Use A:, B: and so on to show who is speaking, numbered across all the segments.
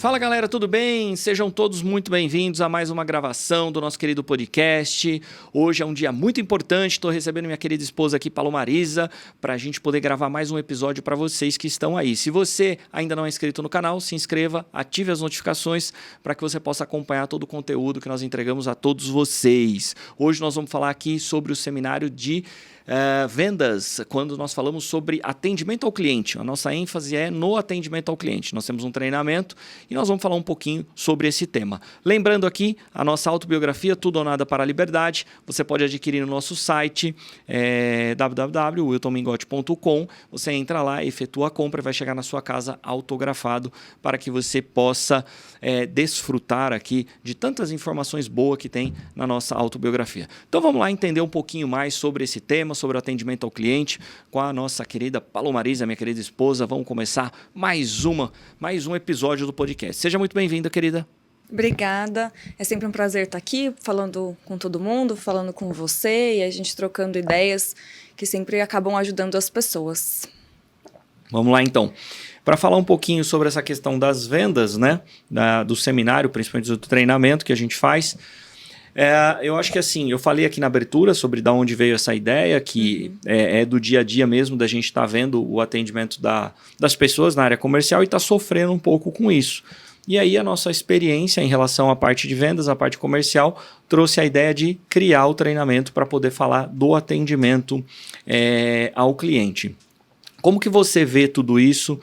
A: Fala galera, tudo bem? Sejam todos muito bem-vindos a mais uma gravação do nosso querido podcast. Hoje é um dia muito importante, estou recebendo minha querida esposa aqui, Palomarisa, para a gente poder gravar mais um episódio para vocês que estão aí. Se você ainda não é inscrito no canal, se inscreva, ative as notificações para que você possa acompanhar todo o conteúdo que nós entregamos a todos vocês. Hoje nós vamos falar aqui sobre o seminário de vendas, quando nós falamos sobre atendimento ao cliente. A nossa ênfase é no atendimento ao cliente. Nós temos um treinamento e nós vamos falar um pouquinho sobre esse tema. Lembrando aqui, a nossa autobiografia, Tudo ou Nada para a Liberdade, você pode adquirir no nosso site, www.wiltonmingotti.com. Você entra lá, efetua a compra e vai chegar na sua casa autografado para que você possa desfrutar aqui de tantas informações boas que tem na nossa autobiografia. Então vamos lá entender um pouquinho mais sobre esse tema, sobre o atendimento ao cliente, com a nossa querida Palomarisa, minha querida esposa. Vamos começar mais um episódio do podcast. Seja muito bem-vinda, querida.
B: Obrigada. É sempre um prazer estar aqui, falando com todo mundo, falando com você e a gente trocando ideias que sempre acabam ajudando as pessoas.
A: Vamos lá, então. Para falar um pouquinho sobre essa questão das vendas, né, do seminário, principalmente do treinamento que a gente faz, eu acho que assim, eu falei aqui na abertura sobre de onde veio essa ideia, que é do dia a dia mesmo, da gente estar vendo o atendimento das pessoas na área comercial e está sofrendo um pouco com isso. E aí a nossa experiência em relação à parte de vendas, à parte comercial, trouxe a ideia de criar o treinamento para poder falar do atendimento ao cliente. Como que você vê tudo isso?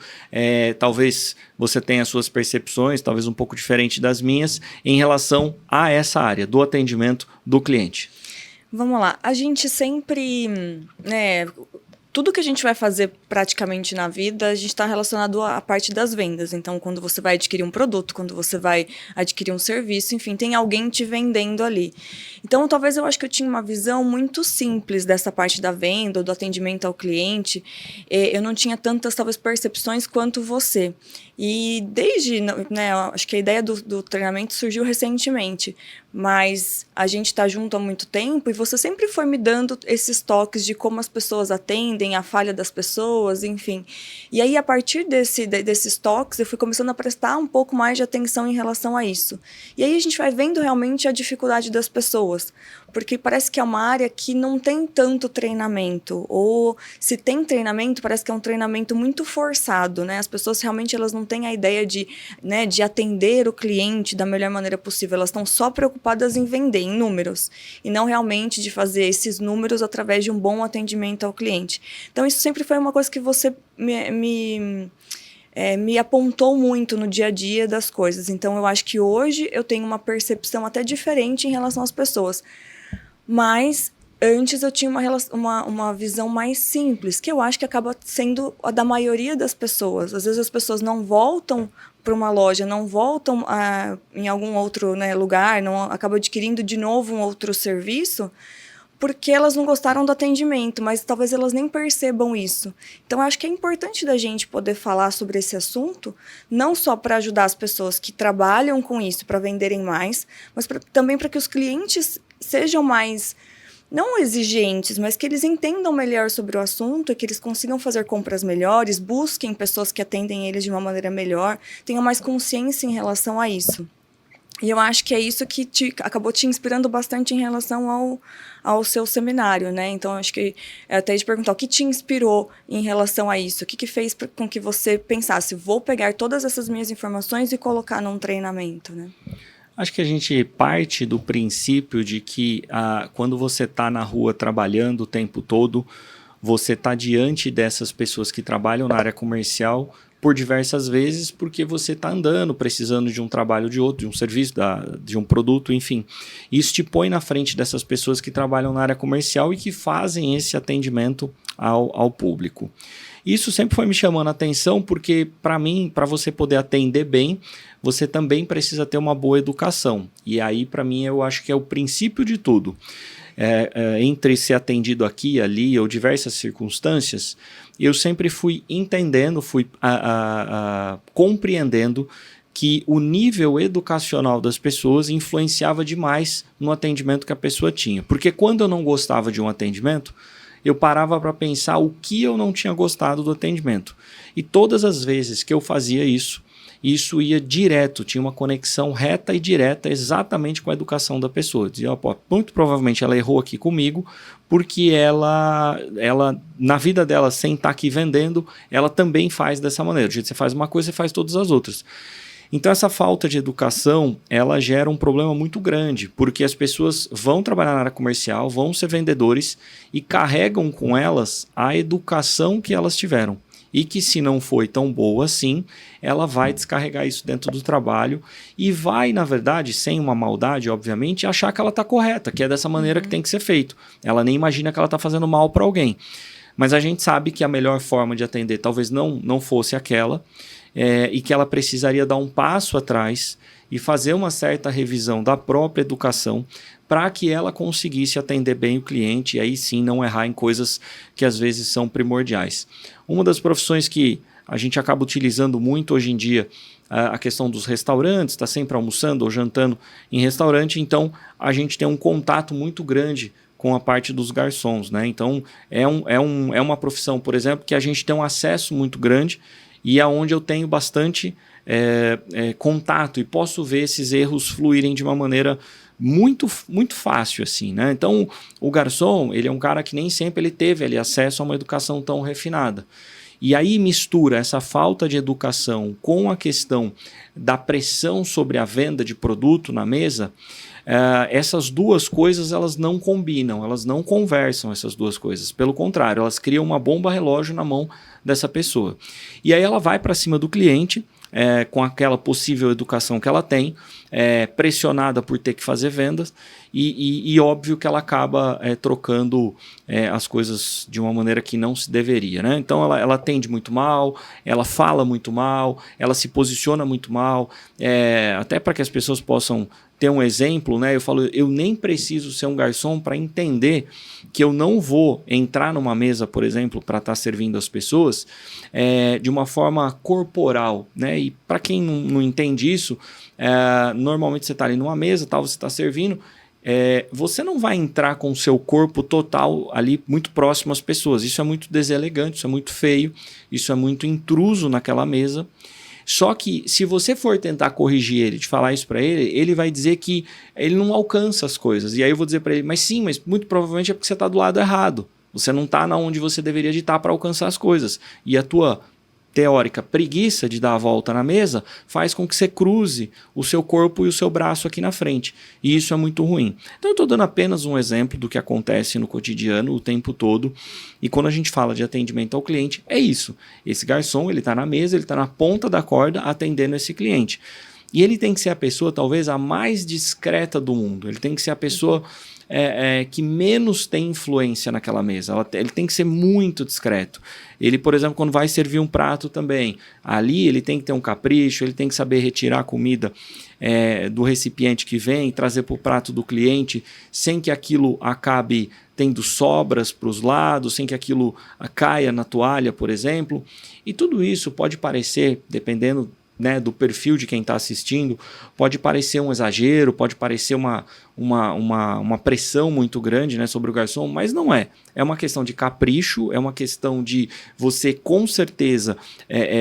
A: Talvez você tenha suas percepções, talvez um pouco diferente das minhas, em relação a essa área do atendimento do cliente.
B: Vamos lá. A gente sempre, tudo que a gente vai fazer praticamente na vida, a gente está relacionado à parte das vendas. Então, quando você vai adquirir um produto, quando você vai adquirir um serviço, enfim, tem alguém te vendendo ali. Então, talvez eu acho que eu tinha uma visão muito simples dessa parte da venda, ou do atendimento ao cliente. Eu não tinha tantas, talvez, percepções quanto você. E desde, acho que a ideia do treinamento surgiu recentemente, mas a gente está junto há muito tempo e você sempre foi me dando esses toques de como as pessoas atendem, a falha das pessoas, enfim. E aí, a partir desses toques, eu fui começando a prestar um pouco mais de atenção em relação a isso. E aí a gente vai vendo realmente a dificuldade das pessoas, porque parece que é uma área que não tem tanto treinamento, ou se tem treinamento, parece que é um treinamento muito forçado, né? As pessoas realmente elas não têm a ideia de atender o cliente da melhor maneira possível, elas estão só preocupadas em vender, em números, e não realmente de fazer esses números através de um bom atendimento ao cliente. Então isso sempre foi uma coisa que você me apontou muito no dia a dia das coisas. Então eu acho que hoje eu tenho uma percepção até diferente em relação às pessoas. Mas antes eu tinha uma visão mais simples, que eu acho que acaba sendo a da maioria das pessoas. Às vezes as pessoas não voltam para uma loja, não voltam em algum outro lugar, não acabam adquirindo de novo um outro serviço, porque elas não gostaram do atendimento, mas talvez elas nem percebam isso. Então, eu acho que é importante da gente poder falar sobre esse assunto, não só para ajudar as pessoas que trabalham com isso para venderem mais, mas também para que os clientes sejam mais, não exigentes, mas que eles entendam melhor sobre o assunto, que eles consigam fazer compras melhores, busquem pessoas que atendem eles de uma maneira melhor, tenham mais consciência em relação a isso. E eu acho que é isso que acabou te inspirando bastante em relação ao seu seminário, né? Então, acho que até te perguntar o que te inspirou em relação a isso, o que fez com que você pensasse, vou pegar todas essas minhas informações e colocar num treinamento, né?
A: Acho que a gente parte do princípio de que quando você está na rua trabalhando o tempo todo, você está diante dessas pessoas que trabalham na área comercial por diversas vezes, porque você está andando, precisando de um trabalho de outro, de um serviço, de um produto, enfim. Isso te põe na frente dessas pessoas que trabalham na área comercial e que fazem esse atendimento ao público. Isso sempre foi me chamando a atenção, porque para mim, para você poder atender bem, você também precisa ter uma boa educação. E aí, para mim, eu acho que é o princípio de tudo. Entre ser atendido aqui e ali, ou diversas circunstâncias, eu sempre fui entendendo, fui compreendendo que o nível educacional das pessoas influenciava demais no atendimento que a pessoa tinha. Porque quando eu não gostava de um atendimento, eu parava para pensar o que eu não tinha gostado do atendimento. E todas as vezes que eu fazia isso, isso ia direto, tinha uma conexão reta e direta exatamente com a educação da pessoa. Dizia, pô, muito provavelmente ela errou aqui comigo, porque ela na vida dela, sem estar aqui vendendo, ela também faz dessa maneira. Do jeito que você faz uma coisa, você faz todas as outras. Então essa falta de educação, ela gera um problema muito grande, porque as pessoas vão trabalhar na área comercial, vão ser vendedores e carregam com elas a educação que elas tiveram. E que se não foi tão boa assim, ela vai descarregar isso dentro do trabalho e vai, na verdade, sem uma maldade, obviamente, achar que ela está correta, que é dessa maneira que tem que ser feito. Ela nem imagina que ela está fazendo mal para alguém. Mas a gente sabe que a melhor forma de atender talvez não fosse aquela, e que ela precisaria dar um passo atrás e fazer uma certa revisão da própria educação para que ela conseguisse atender bem o cliente e aí sim não errar em coisas que às vezes são primordiais. Uma das profissões que a gente acaba utilizando muito hoje em dia, a questão dos restaurantes, está sempre almoçando ou jantando em restaurante, então a gente tem um contato muito grande com a parte dos garçons, né? Então é uma profissão, por exemplo, que a gente tem um acesso muito grande e aonde eu tenho bastante contato e posso ver esses erros fluírem de uma maneira muito, muito fácil, assim, né? Então, o garçom, ele é um cara que nem sempre ele teve ali acesso a uma educação tão refinada. E aí mistura essa falta de educação com a questão da pressão sobre a venda de produto na mesa. Essas duas coisas elas não combinam, elas não conversam, essas duas coisas. Pelo contrário, elas criam uma bomba relógio na mão dessa pessoa. E aí ela vai para cima do cliente, com aquela possível educação que ela tem, pressionada por ter que fazer vendas, e óbvio que ela acaba trocando as coisas de uma maneira que não se deveria, né? Então ela atende muito mal, ela fala muito mal, ela se posiciona muito mal, até para que as pessoas possam ter um exemplo, né? Eu falo, eu nem preciso ser um garçom para entender que eu não vou entrar numa mesa, por exemplo, para estar servindo as pessoas de uma forma corporal, né? E para quem não entende isso, normalmente você está ali numa mesa, tal, você está servindo, você não vai entrar com o seu corpo total ali muito próximo às pessoas. Isso é muito deselegante, isso é muito feio, isso é muito intruso naquela mesa. Só que se você for tentar corrigir ele, de falar isso para ele, ele vai dizer que ele não alcança as coisas. E aí eu vou dizer para ele, mas sim, mas muito provavelmente é porque você está do lado errado. Você não está onde você deveria de estar para alcançar as coisas. E a tua teórica preguiça de dar a volta na mesa faz com que você cruze o seu corpo e o seu braço aqui na frente. E isso é muito ruim. Então eu estou dando apenas um exemplo do que acontece no cotidiano o tempo todo. E quando a gente fala de atendimento ao cliente, é isso. Esse garçom, ele está na mesa, ele está na ponta da corda atendendo esse cliente. E ele tem que ser a pessoa talvez a mais discreta do mundo. Ele tem que ser a pessoa que menos tem influência naquela mesa. Ele tem que ser muito discreto. Ele, por exemplo, quando vai servir um prato também, ali ele tem que ter um capricho, ele tem que saber retirar a comida do recipiente que vem, trazer para o prato do cliente, sem que aquilo acabe tendo sobras para os lados, sem que aquilo caia na toalha, por exemplo. E tudo isso pode parecer, dependendo, né, do perfil de quem está assistindo, pode parecer um exagero, pode parecer uma pressão muito grande, né, sobre o garçom, mas não é. É uma questão de capricho, é uma questão de você com certeza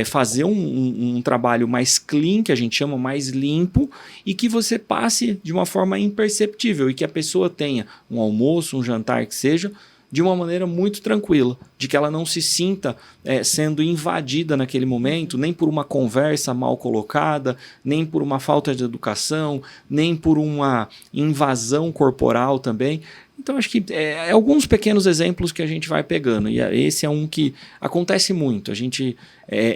A: fazer um trabalho mais clean, que a gente chama mais limpo, e que você passe de uma forma imperceptível e que a pessoa tenha um almoço, um jantar que seja, de uma maneira muito tranquila, de que ela não se sinta sendo invadida naquele momento, nem por uma conversa mal colocada, nem por uma falta de educação, nem por uma invasão corporal também. Então, acho que alguns pequenos exemplos que a gente vai pegando, e esse é um que acontece muito. A gente,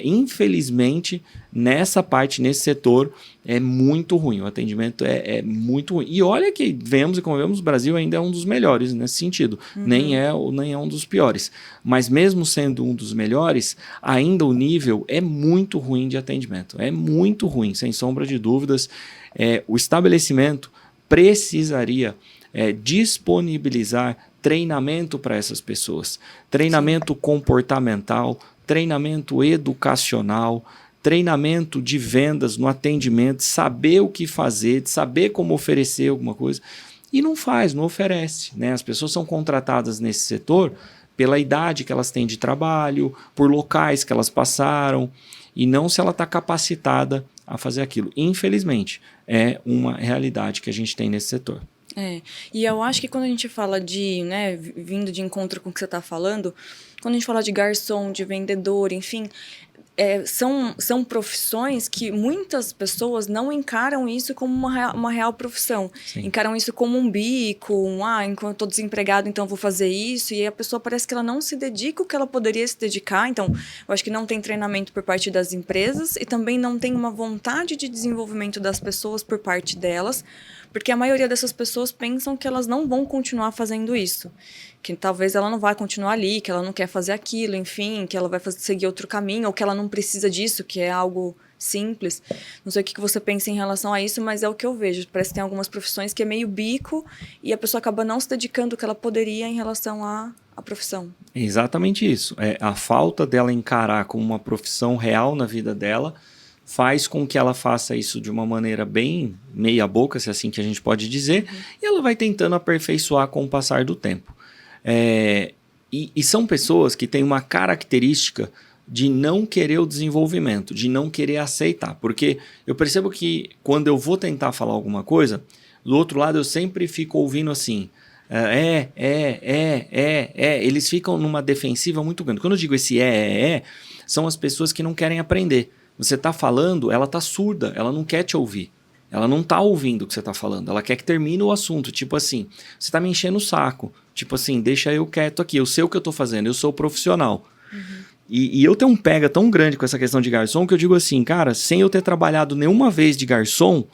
A: infelizmente, nessa parte, nesse setor, é muito ruim. O atendimento é muito ruim. E olha que vemos e convemos, o Brasil ainda é um dos melhores nesse sentido. Uhum. Nem é um dos piores. Mas mesmo sendo um dos melhores, ainda o nível é muito ruim de atendimento. É muito ruim, sem sombra de dúvidas. O estabelecimento precisaria disponibilizar treinamento para essas pessoas. Treinamento comportamental, treinamento educacional, treinamento de vendas no atendimento, saber o que fazer, saber como oferecer alguma coisa. E não oferece, né? As pessoas são contratadas nesse setor pela idade que elas têm de trabalho, por locais que elas passaram, e não se ela está capacitada a fazer aquilo. Infelizmente, é uma realidade que a gente tem nesse setor.
B: E eu acho que quando a gente fala de, né, vindo de encontro com o que você está falando, quando a gente fala de garçom, de vendedor, enfim, são profissões que muitas pessoas não encaram isso como uma real profissão.
A: Sim.
B: Encaram isso como um bico, enquanto eu estou desempregado, então eu vou fazer isso, e a pessoa parece que ela não se dedica o que ela poderia se dedicar. Então, eu acho que não tem treinamento por parte das empresas e também não tem uma vontade de desenvolvimento das pessoas por parte delas, porque a maioria dessas pessoas pensam que elas não vão continuar fazendo isso. Que talvez ela não vai continuar ali, que ela não quer fazer aquilo, enfim, que ela vai seguir outro caminho, ou que ela não precisa disso, que é algo simples. Não sei o que você pensa em relação a isso, mas é o que eu vejo. Parece que tem algumas profissões que é meio bico e a pessoa acaba não se dedicando o que ela poderia em relação à profissão.
A: É exatamente isso. A falta dela encarar como uma profissão real na vida dela faz com que ela faça isso de uma maneira bem meia boca, se é assim que a gente pode dizer, e ela vai tentando aperfeiçoar com o passar do tempo. E são pessoas que têm uma característica de não querer o desenvolvimento, de não querer aceitar, porque eu percebo que quando eu vou tentar falar alguma coisa, do outro lado eu sempre fico ouvindo assim, eles ficam numa defensiva muito grande. Quando eu digo esse são as pessoas que não querem aprender. Você está falando, ela está surda, ela não quer te ouvir. Ela não está ouvindo o que você está falando, ela quer que termine o assunto. Tipo assim, você está me enchendo o saco. Tipo assim, deixa eu quieto aqui, eu sei o que eu estou fazendo, eu sou profissional. E eu tenho um pega tão grande com essa questão de garçom que eu digo assim, cara, sem eu ter trabalhado nenhuma vez de garçom,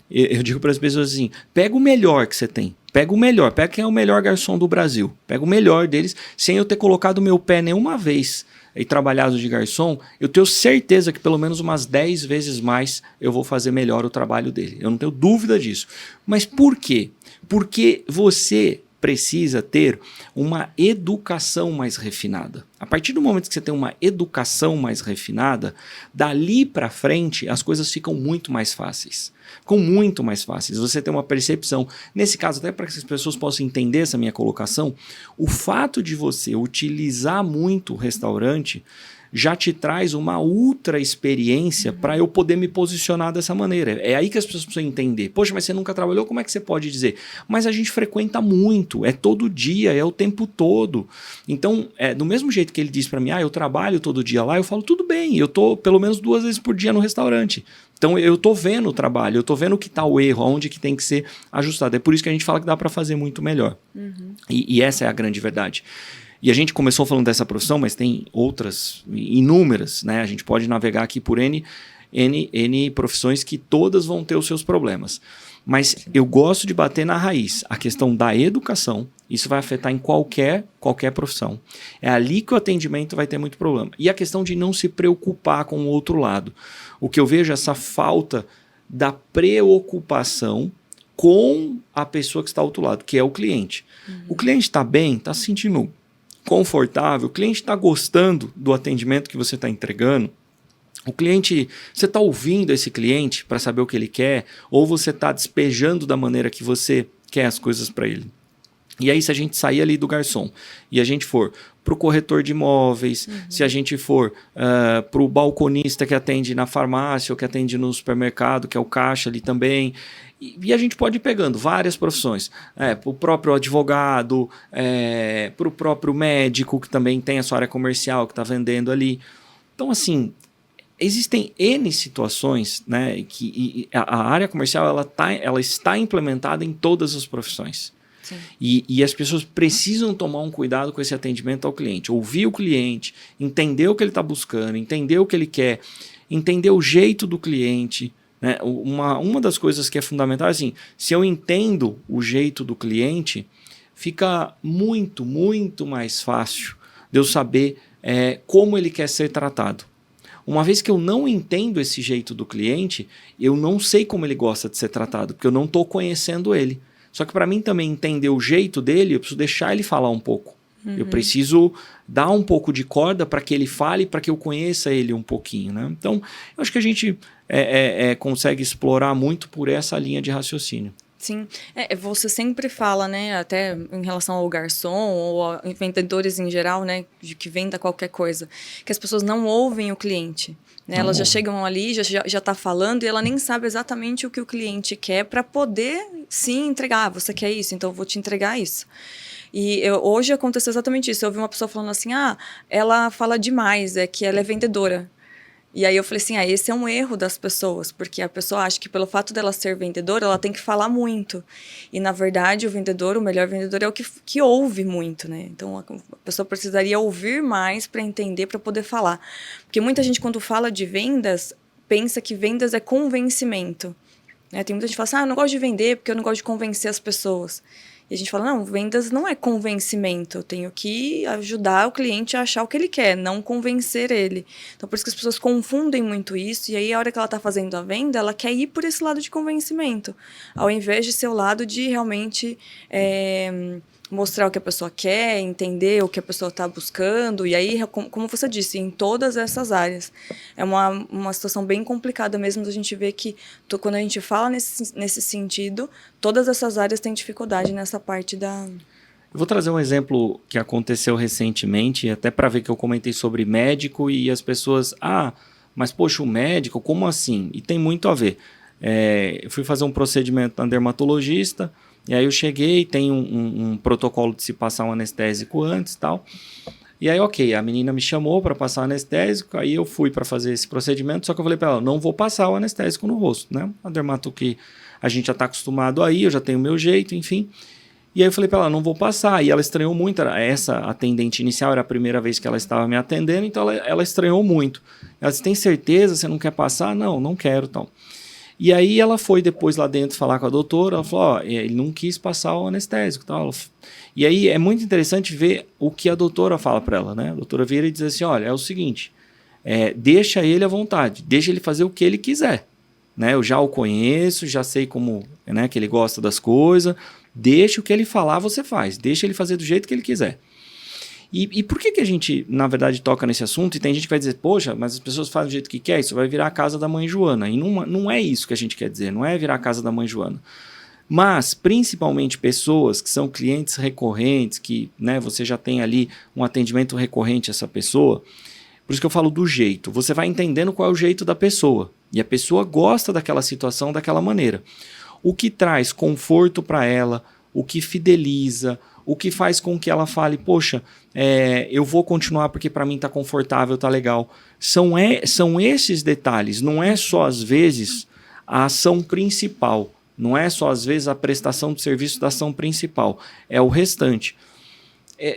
A: eu digo para as pessoas assim, pega o melhor que você tem. Pega o melhor, pega quem é o melhor garçom do Brasil. Pega o melhor deles, sem eu ter colocado meu pé nenhuma vez e trabalhado de garçom, eu tenho certeza que pelo menos umas 10 vezes mais eu vou fazer melhor o trabalho dele. Eu não tenho dúvida disso. Mas por quê? Porque você precisa ter uma educação mais refinada. A partir do momento que você tem uma educação mais refinada, dali para frente as coisas ficam muito mais fáceis. Ficam muito mais fáceis. Você tem uma percepção. Nesse caso, até para que as pessoas possam entender essa minha colocação, o fato de você utilizar muito o restaurante já te traz uma ultra experiência para eu poder me posicionar dessa maneira. É aí que as pessoas precisam entender. Poxa, mas você nunca trabalhou? Como é que você pode dizer? Mas a gente frequenta muito, é todo dia, é o tempo todo. Então, do mesmo jeito que ele diz para mim, eu trabalho todo dia lá, eu falo, tudo bem, eu tô pelo menos 2 vezes por dia no restaurante. Então, eu tô vendo o trabalho, eu tô vendo o que tá o erro, aonde que tem que ser ajustado. É por isso que a gente fala que dá para fazer muito melhor. E essa é a grande verdade. E a gente começou falando dessa profissão, mas tem outras inúmeras, né? A gente pode navegar aqui por N profissões que todas vão ter os seus problemas. Mas eu gosto de bater na raiz. A questão da educação, isso vai afetar em qualquer profissão. É ali que o atendimento vai ter muito problema. E a questão de não se preocupar com o outro lado. O que eu vejo é essa falta da preocupação com a pessoa que está ao outro lado, que é o cliente. O cliente está bem, está se sentindo confortável, o cliente está gostando do atendimento que você está entregando, o cliente, você está ouvindo esse cliente para saber o que ele quer, ou você está despejando da maneira que você quer as coisas para ele. E aí, se a gente sair ali do garçom e a gente for para o corretor de imóveis, se a gente for para o balconista que atende na farmácia ou que atende no supermercado, que é o caixa ali também, e a gente pode ir pegando várias profissões, para o próprio advogado, para o próprio médico, que também tem a sua área comercial, que está vendendo ali. Então, assim, existem N situações, né, que a área comercial ela está implementada em todas as profissões. E as pessoas precisam tomar um cuidado com esse atendimento ao cliente. Ouvir o cliente, entender o que ele está buscando, entender o que ele quer, entender o jeito do cliente. Né? Uma das coisas que é fundamental é assim, se eu entendo o jeito do cliente, fica muito, muito mais fácil de eu saber como ele quer ser tratado. Uma vez que eu não entendo esse jeito do cliente, eu não sei como ele gosta de ser tratado, porque eu não estou conhecendo ele. Só que para mim também entender o jeito dele, eu preciso deixar ele falar um pouco. Eu preciso dar um pouco de corda para que ele fale, para que eu conheça ele um pouquinho. Né? Então, eu acho que a gente consegue explorar muito por essa linha de raciocínio.
B: Sim, você sempre fala, né, até em relação ao garçom ou a vendedores em geral, né, de que venda qualquer coisa, que as pessoas não ouvem o cliente, né, elas já chegam ali, já tá falando e ela nem sabe exatamente o que o cliente quer para poder, sim, entregar. Você quer isso? Então eu vou te entregar isso. E hoje aconteceu exatamente isso. Eu ouvi uma pessoa falando assim, ela fala demais, é que ela é vendedora. E aí eu falei assim, esse é um erro das pessoas, porque a pessoa acha que pelo fato dela ser vendedora, ela tem que falar muito. E na verdade, o melhor vendedor é o que ouve muito, né? Então a pessoa precisaria ouvir mais para entender, para poder falar. Porque muita gente, quando fala de vendas, pensa que vendas é convencimento. Né? Tem muita gente que fala assim, eu não gosto de vender porque eu não gosto de convencer as pessoas. E a gente fala, não, vendas não é convencimento, eu tenho que ajudar o cliente a achar o que ele quer, não convencer ele. Então, por isso que as pessoas confundem muito isso, e aí a hora que ela está fazendo a venda, ela quer ir por esse lado de convencimento, ao invés de ser o lado de realmente mostrar o que a pessoa quer, entender o que a pessoa está buscando, e aí, como você disse, em todas essas áreas. É uma situação bem complicada mesmo, a gente vê que quando a gente fala nesse sentido, todas essas áreas têm dificuldade nessa parte da...
A: Eu vou trazer um exemplo que aconteceu recentemente, até para ver que eu comentei sobre médico e as pessoas... mas poxa, o médico, como assim? E tem muito a ver. Eu fui fazer um procedimento na dermatologista, e aí eu cheguei, tem um protocolo de se passar um anestésico antes e tal. E aí, ok, a menina me chamou para passar o anestésico, aí eu fui para fazer esse procedimento, só que eu falei para ela, não vou passar o anestésico no rosto, né? A dermato que a gente já está acostumado aí, eu já tenho o meu jeito, enfim. E aí eu falei para ela, não vou passar. E ela estranhou muito, essa atendente inicial era a primeira vez que ela estava me atendendo, então ela estranhou muito. Ela disse, tem certeza, você não quer passar? Não, não quero, então. E aí ela foi depois lá dentro falar com a doutora, ela falou, ele não quis passar o anestésico. Tal. E aí é muito interessante ver o que a doutora fala para ela, né? A doutora vira e diz assim, olha, é o seguinte, deixa ele à vontade, deixa ele fazer o que ele quiser. Né? Eu já o conheço, já sei como, né, que ele gosta das coisas, deixa o que ele falar, você faz, deixa ele fazer do jeito que ele quiser. E por que a gente, na verdade, toca nesse assunto? E tem gente que vai dizer, poxa, mas as pessoas fazem do jeito que quer, isso vai virar a casa da mãe Joana. E não é isso que a gente quer dizer, não é virar a casa da mãe Joana. Mas, principalmente, pessoas que são clientes recorrentes, que, né, você já tem ali um atendimento recorrente a essa pessoa, por isso que eu falo do jeito. Você vai entendendo qual é o jeito da pessoa. E a pessoa gosta daquela situação daquela maneira. O que traz conforto para ela, o que fideliza, o que faz com que ela fale, poxa, eu vou continuar porque para mim está confortável, está legal. São esses detalhes, não é só às vezes a ação principal, não é só às vezes a prestação de serviço da ação principal, é o restante.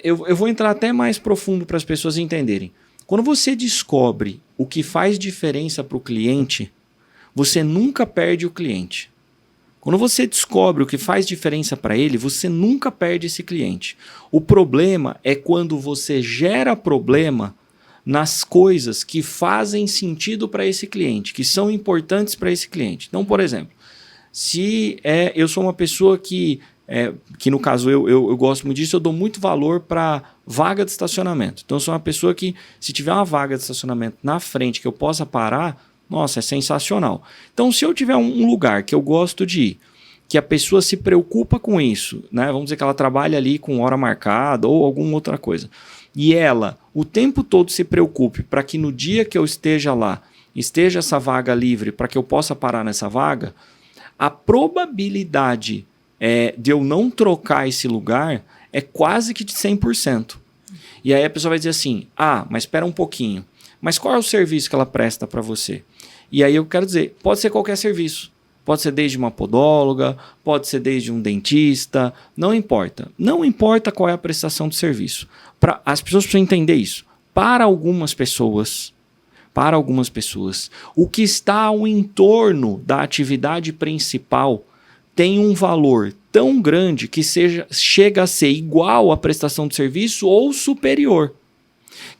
A: Eu vou entrar até mais profundo para as pessoas entenderem. Quando você descobre o que faz diferença para o cliente, você nunca perde o cliente. Quando você descobre o que faz diferença para ele, você nunca perde esse cliente. O problema é quando você gera problema nas coisas que fazem sentido para esse cliente, que são importantes para esse cliente. Então, por exemplo, se eu sou uma pessoa que no caso eu gosto muito disso, eu dou muito valor para vaga de estacionamento. Então, eu sou uma pessoa que, se tiver uma vaga de estacionamento na frente que eu possa parar, nossa, é sensacional. Então, se eu tiver um lugar que eu gosto de ir, que a pessoa se preocupa com isso, né? Vamos dizer que ela trabalha ali com hora marcada ou alguma outra coisa, e ela o tempo todo se preocupe para que no dia que eu esteja lá, esteja essa vaga livre para que eu possa parar nessa vaga, a probabilidade de eu não trocar esse lugar é quase que de 100%. E aí a pessoa vai dizer assim, mas espera um pouquinho, mas qual é o serviço que ela presta para você? E aí eu quero dizer, pode ser qualquer serviço. Pode ser desde uma podóloga, pode ser desde um dentista, não importa. Não importa qual é a prestação de serviço. As pessoas precisam entender isso. Para algumas pessoas, o que está ao entorno da atividade principal tem um valor tão grande que chega a ser igual à prestação de serviço ou superior.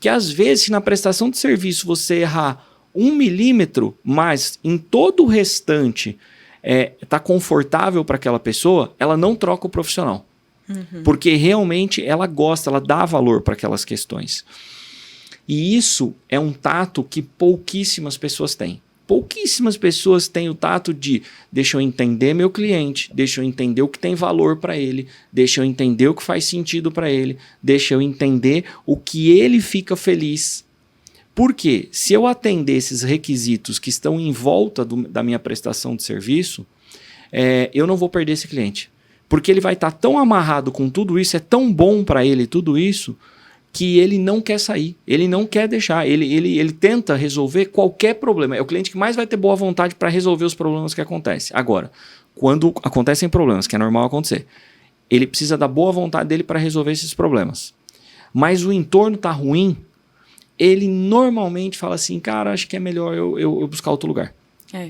A: Que às vezes, se na prestação de serviço você errar 1 milímetro, mas em todo o restante está confortável para aquela pessoa, ela não troca o profissional. Uhum. Porque realmente ela gosta, ela dá valor para aquelas questões. E isso é um tato que pouquíssimas pessoas têm. Pouquíssimas pessoas têm o tato de deixa eu entender meu cliente, deixa eu entender o que tem valor para ele, deixa eu entender o que faz sentido para ele, deixa eu entender o que ele fica feliz. Porque se eu atender esses requisitos que estão em volta da minha prestação de serviço, eu não vou perder esse cliente. Porque ele vai estar tão amarrado com tudo isso, é tão bom para ele tudo isso, que ele não quer sair, ele não quer deixar, ele tenta resolver qualquer problema. É o cliente que mais vai ter boa vontade para resolver os problemas que acontecem. Agora, quando acontecem problemas, que é normal acontecer, ele precisa da boa vontade dele para resolver esses problemas. Mas o entorno está ruim, ele normalmente fala assim, cara, acho que é melhor eu buscar outro lugar.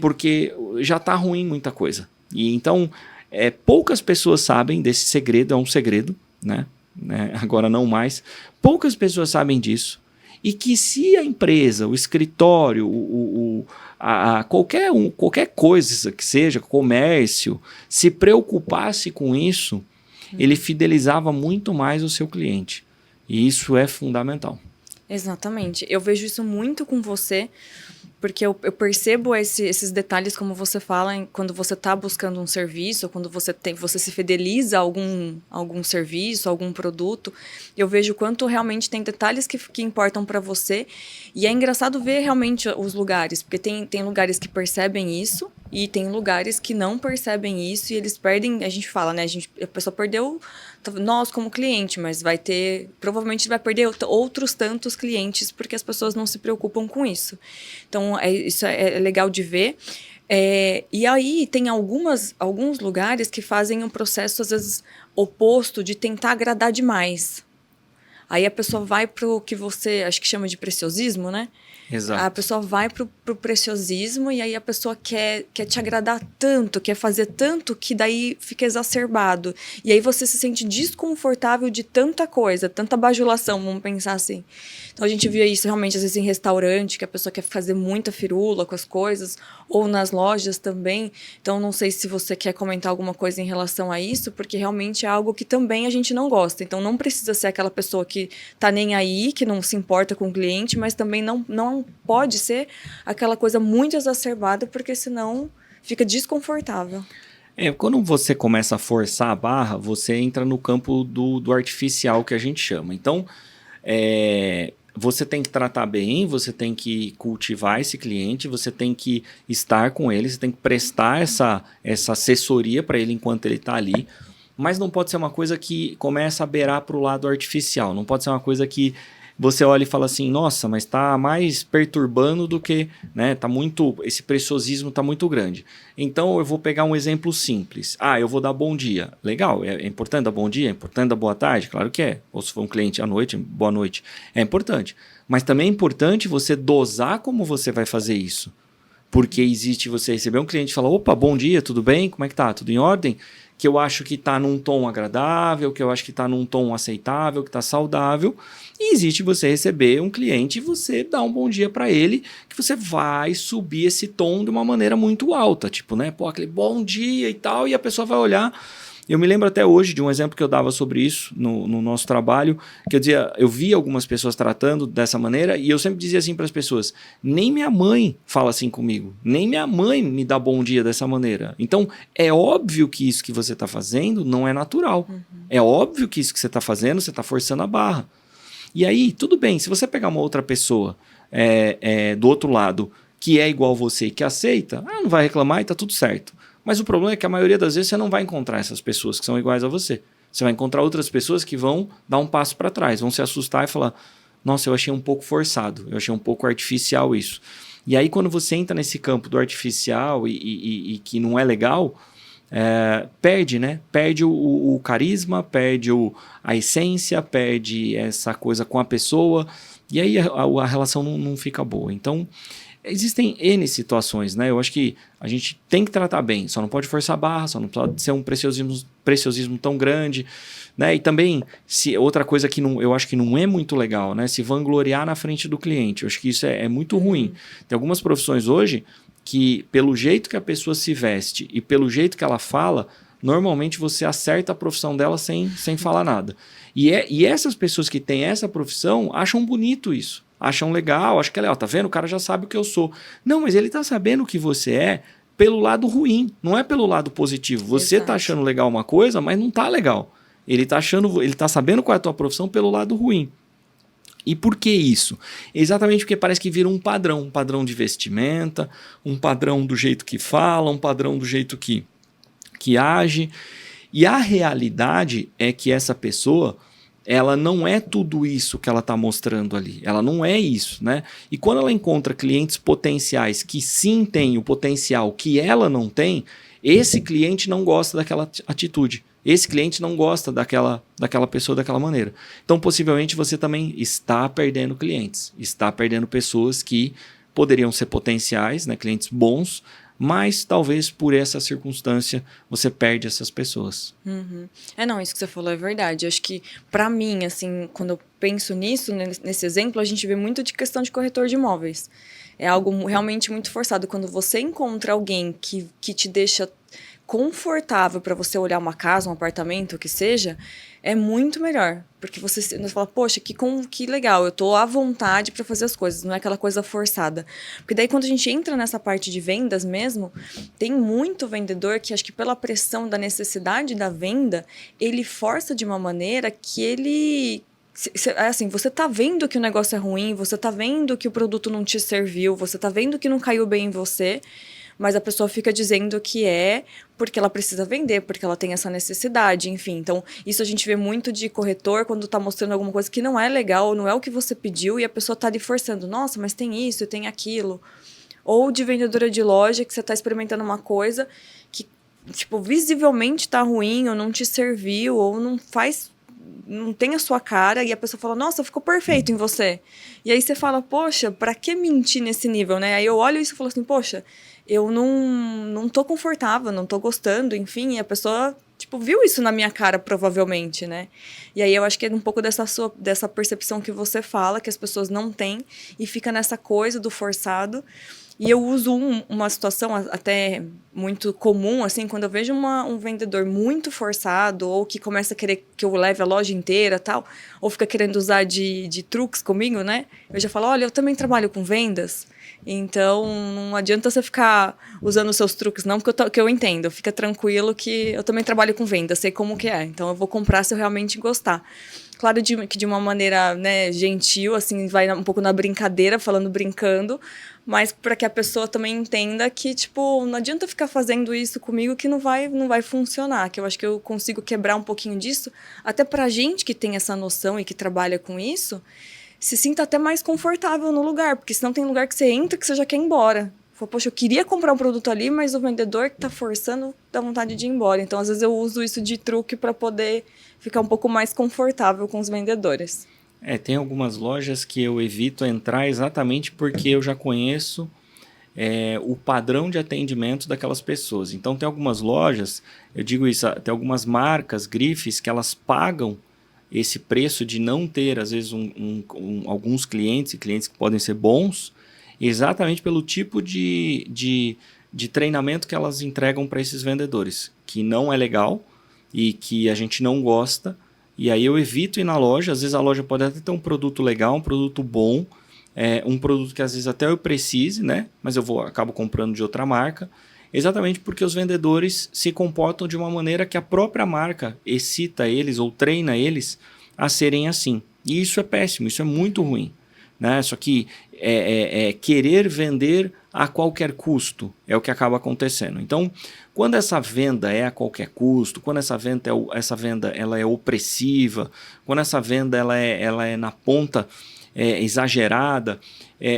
A: Porque já está ruim muita coisa. E então, poucas pessoas sabem desse segredo, é um segredo, né? Agora não mais. Poucas pessoas sabem disso. E que se a empresa, o escritório, qualquer coisa que seja, comércio, se preocupasse com isso, ele fidelizava muito mais o seu cliente. E isso é fundamental.
B: Exatamente. Eu vejo isso muito com você, porque eu percebo esses detalhes, como você fala, quando você está buscando um serviço, ou quando você se fideliza a algum serviço, algum produto. Eu vejo quanto realmente tem detalhes que importam para você. E é engraçado ver realmente os lugares, porque tem lugares que percebem isso e tem lugares que não percebem isso e eles perdem. A gente fala, né? A pessoa perdeu nós como cliente, mas provavelmente vai perder outros tantos clientes porque as pessoas não se preocupam com isso. Então, isso é legal de ver. E aí, tem alguns lugares que fazem um processo, às vezes, oposto de tentar agradar demais. Aí a pessoa vai para o que você, acho que chama de preciosismo, né?
A: Exato.
B: A pessoa vai pro preciosismo e aí a pessoa quer te agradar tanto, quer fazer tanto que daí fica exacerbado. E aí você se sente desconfortável de tanta coisa, tanta bajulação, vamos pensar assim. Então a gente via isso realmente às vezes em restaurante, que a pessoa quer fazer muita firula com as coisas, ou nas lojas também. Então não sei se você quer comentar alguma coisa em relação a isso, porque realmente é algo que também a gente não gosta. Então não precisa ser aquela pessoa que tá nem aí, que não se importa com o cliente, mas também não pode ser aquela coisa muito exacerbada, porque senão fica desconfortável.
A: Quando você começa a forçar a barra, você entra no campo do artificial, que a gente chama. Então, você tem que tratar bem, você tem que cultivar esse cliente, você tem que estar com ele, você tem que prestar essa assessoria para ele enquanto ele está ali. Mas não pode ser uma coisa que começa a beirar para o lado artificial. Não pode ser uma coisa que você olha e fala assim, nossa, mas está mais perturbando do que, né? Esse preciosismo está muito grande. Então eu vou pegar um exemplo simples. Eu vou dar bom dia. Legal, é importante dar bom dia? É importante dar boa tarde? Claro que é. Ou se for um cliente à noite, boa noite. É importante. Mas também é importante você dosar como você vai fazer isso. Porque existe você receber um cliente e falar, opa, bom dia, tudo bem? Como é que tá? Tudo em ordem? Que eu acho que está num tom agradável, que eu acho que está num tom aceitável, que está saudável. E existe você receber um cliente e você dar um bom dia para ele, que você vai subir esse tom de uma maneira muito alta. Tipo, né? Pô, aquele bom dia e tal, e a pessoa vai olhar. Eu me lembro até hoje de um exemplo que eu dava sobre isso no nosso trabalho, que eu via algumas pessoas tratando dessa maneira e eu sempre dizia assim para as pessoas, nem minha mãe fala assim comigo, nem minha mãe me dá bom dia dessa maneira. Então, é óbvio que isso que você está fazendo não é natural. Uhum. É óbvio que isso que você está fazendo, você está forçando a barra. E aí, tudo bem, se você pegar uma outra pessoa do outro lado que é igual você e que aceita, não vai reclamar e está tudo certo. Mas o problema é que a maioria das vezes você não vai encontrar essas pessoas que são iguais a você. Você vai encontrar outras pessoas que vão dar um passo para trás, vão se assustar e falar, nossa, eu achei um pouco forçado, eu achei um pouco artificial isso. E aí quando você entra nesse campo do artificial e que não é legal, perde, né? Perde o carisma, perde a essência, perde essa coisa com a pessoa, e aí a relação não fica boa. Então, existem N situações, né? Eu acho que a gente tem que tratar bem, só não pode forçar a barra, só não pode ser um preciosismo tão grande, né? E também, outra coisa que eu acho que não é muito legal, né? Se vangloriar na frente do cliente. Eu acho que isso é muito ruim. Tem algumas profissões hoje que, pelo jeito que a pessoa se veste e pelo jeito que ela fala, normalmente você acerta a profissão dela sem falar nada. E essas pessoas que têm essa profissão acham bonito isso. acham legal, acham que é legal. Tá vendo? O cara já sabe o que eu sou. Não, mas ele tá sabendo o que você é pelo lado ruim, não é pelo lado positivo. Você
B: Exato.
A: tá achando legal uma coisa, mas não tá legal. Ele tá sabendo qual é a tua profissão pelo lado ruim. E por que isso? Exatamente porque parece que vira um padrão de vestimenta, um padrão do jeito que fala, um padrão do jeito que age. E a realidade é que essa pessoa, ela não é tudo isso que ela está mostrando ali. Ela não é isso, né? E quando ela encontra clientes potenciais que sim têm o potencial que ela não tem, esse cliente não gosta daquela atitude. Esse cliente não gosta daquela pessoa daquela maneira. Então, possivelmente, você também está perdendo clientes. Está perdendo pessoas que poderiam ser potenciais, né, clientes bons, mas talvez por essa circunstância você perde essas pessoas.
B: Uhum. Não, isso que você falou é verdade. Acho que, pra mim, assim, quando eu penso nisso, nesse exemplo, a gente vê muito de questão de corretor de imóveis. É algo realmente muito forçado. Quando você encontra alguém que te deixa confortável para você olhar uma casa, um apartamento, o que seja, é muito melhor. Porque você fala, poxa, que legal, eu tô à vontade para fazer as coisas, não é aquela coisa forçada. Porque daí quando a gente entra nessa parte de vendas mesmo, tem muito vendedor que acho que pela pressão da necessidade da venda, ele força de uma maneira que ele... Assim, você tá vendo que o negócio é ruim, você tá vendo que o produto não te serviu, você tá vendo que não caiu bem em você, mas a pessoa fica dizendo que é porque ela precisa vender, porque ela tem essa necessidade, enfim. Então, isso a gente vê muito de corretor quando tá mostrando alguma coisa que não é legal, não é o que você pediu, e a pessoa tá ali forçando. Nossa, mas tem isso, tem aquilo. Ou de vendedora de loja, que você tá experimentando uma coisa que, tipo, visivelmente tá ruim, ou não te serviu, ou não tem a sua cara, e a pessoa fala, nossa, ficou perfeito em você. E aí você fala, poxa, pra que mentir nesse nível, né? Aí eu olho isso e falo assim, poxa, eu não tô confortável, não tô gostando, enfim, e a pessoa, tipo, viu isso na minha cara, provavelmente, né? E aí eu acho que é um pouco dessa percepção que você fala, que as pessoas não têm, e fica nessa coisa do forçado. E eu uso uma situação até muito comum, assim, quando eu vejo um vendedor muito forçado, ou que começa a querer que eu leve a loja inteira, tal, ou fica querendo usar de truques comigo, né? Eu já falo, olha, eu também trabalho com vendas, então não adianta você ficar usando os seus truques, não, porque eu entendo. Fica tranquilo que eu também trabalho com vendas, sei como que é, então eu vou comprar se eu realmente gostar. Claro que de uma maneira, né, gentil, assim, vai um pouco na brincadeira, falando brincando, mas para que a pessoa também entenda que, tipo, não adianta ficar fazendo isso comigo que não vai funcionar, que eu acho que eu consigo quebrar um pouquinho disso, até pra gente que tem essa noção e que trabalha com isso, se sinta até mais confortável no lugar, porque senão tem lugar que você entra que você já quer ir embora. Fala, poxa, eu queria comprar um produto ali, mas o vendedor que tá forçando dá vontade de ir embora. Então, às vezes eu uso isso de truque para poder ficar um pouco mais confortável com os vendedores.
A: Tem algumas lojas que eu evito entrar exatamente porque eu já conheço o padrão de atendimento daquelas pessoas. Então, tem algumas lojas, eu digo isso, tem algumas marcas, grifes, que elas pagam esse preço de não ter, às vezes, alguns clientes, e clientes que podem ser bons, exatamente pelo tipo de treinamento que elas entregam para esses vendedores, que não é legal e que a gente não gosta. E aí eu evito ir na loja. Às vezes a loja pode até ter um produto legal, um produto bom, um produto que às vezes até eu precise, né? Mas eu acabo comprando de outra marca, exatamente porque os vendedores se comportam de uma maneira que a própria marca excita eles ou treina eles a serem assim. E isso é péssimo, isso é muito ruim, né? Só que querer vender a qualquer custo é o que acaba acontecendo. Então, quando essa venda é a qualquer custo, quando essa venda ela é opressiva, quando essa venda ela é na ponta exagerada,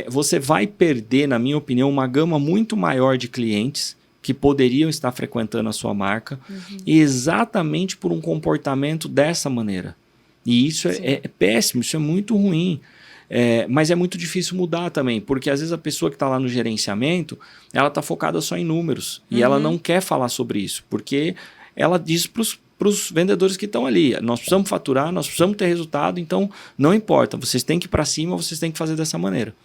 A: você vai perder, na minha opinião, uma gama muito maior de clientes que poderiam estar frequentando a sua marca, exatamente por um comportamento dessa maneira. E isso é péssimo, isso é muito ruim. Mas é muito difícil mudar também, porque às vezes a pessoa que está lá no gerenciamento, ela está focada só em números, e ela não quer falar sobre isso, porque ela diz para os vendedores que estão ali, nós precisamos faturar, nós precisamos ter resultado, então não importa, vocês têm que ir para cima, vocês têm que fazer dessa maneira.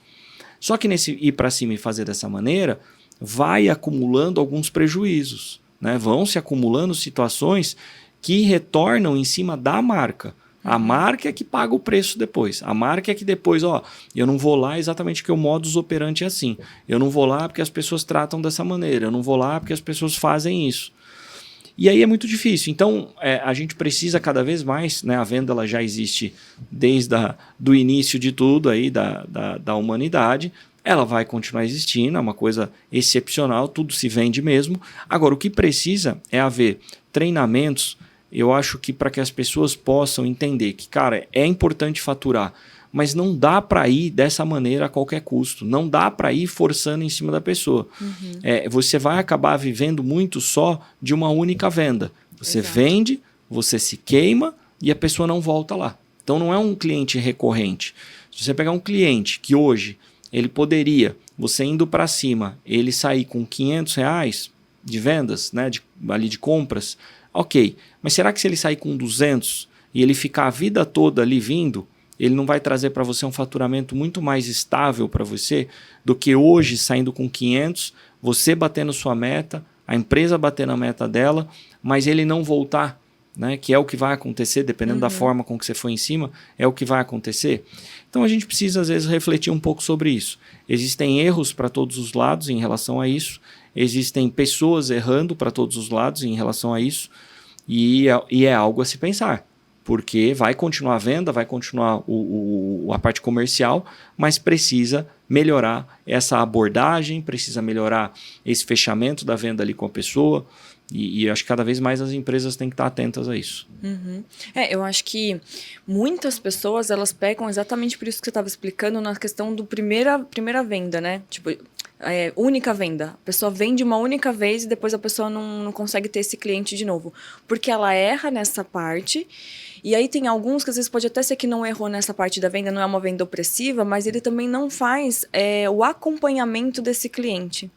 A: Só que nesse ir para cima e fazer dessa maneira, vai acumulando alguns prejuízos, né? Vão se acumulando situações que retornam em cima da marca. A marca é que paga o preço depois. A marca é que depois, eu não vou lá exatamente porque o modus operandi é assim. Eu não vou lá porque as pessoas tratam dessa maneira. Eu não vou lá porque as pessoas fazem isso. E aí é muito difícil. Então, a gente precisa cada vez mais, né? A venda ela já existe desde do início de tudo aí da humanidade. Ela vai continuar existindo, é uma coisa excepcional, tudo se vende mesmo. Agora, o que precisa é haver treinamentos, eu acho que para que as pessoas possam entender que, cara, é importante faturar, mas não dá para ir dessa maneira a qualquer custo. Não dá para ir forçando em cima da pessoa. Você vai acabar vivendo muito só de uma única venda. Você vende, você se queima e a pessoa não volta lá. Então não é um cliente recorrente. Se você pegar um cliente que hoje ele poderia, você indo para cima, ele sair com R$500 de vendas, né, ali de compras, ok. Mas será que se ele sair com 200 e ele ficar a vida toda ali vindo, ele não vai trazer para você um faturamento muito mais estável para você do que hoje saindo com 500, você batendo sua meta, a empresa batendo a meta dela, mas ele não voltar, né? Que é o que vai acontecer, dependendo da forma com que você foi em cima, é o que vai acontecer. Então a gente precisa às vezes refletir um pouco sobre isso. Existem erros para todos os lados em relação a isso, existem pessoas errando para todos os lados em relação a isso, e é algo a se pensar. Porque vai continuar a venda, vai continuar a parte comercial, mas precisa melhorar essa abordagem, precisa melhorar esse fechamento da venda ali com a pessoa. E acho que cada vez mais as empresas têm que estar atentas a isso.
B: Eu acho que muitas pessoas, elas pegam exatamente por isso que você estava explicando na questão do primeira venda, né? Tipo, única venda. A pessoa vende uma única vez e depois a pessoa não consegue ter esse cliente de novo. Porque ela erra nessa parte. E aí tem alguns que às vezes pode até ser que não errou nessa parte da venda, não é uma venda opressiva, mas ele também não faz o acompanhamento desse cliente.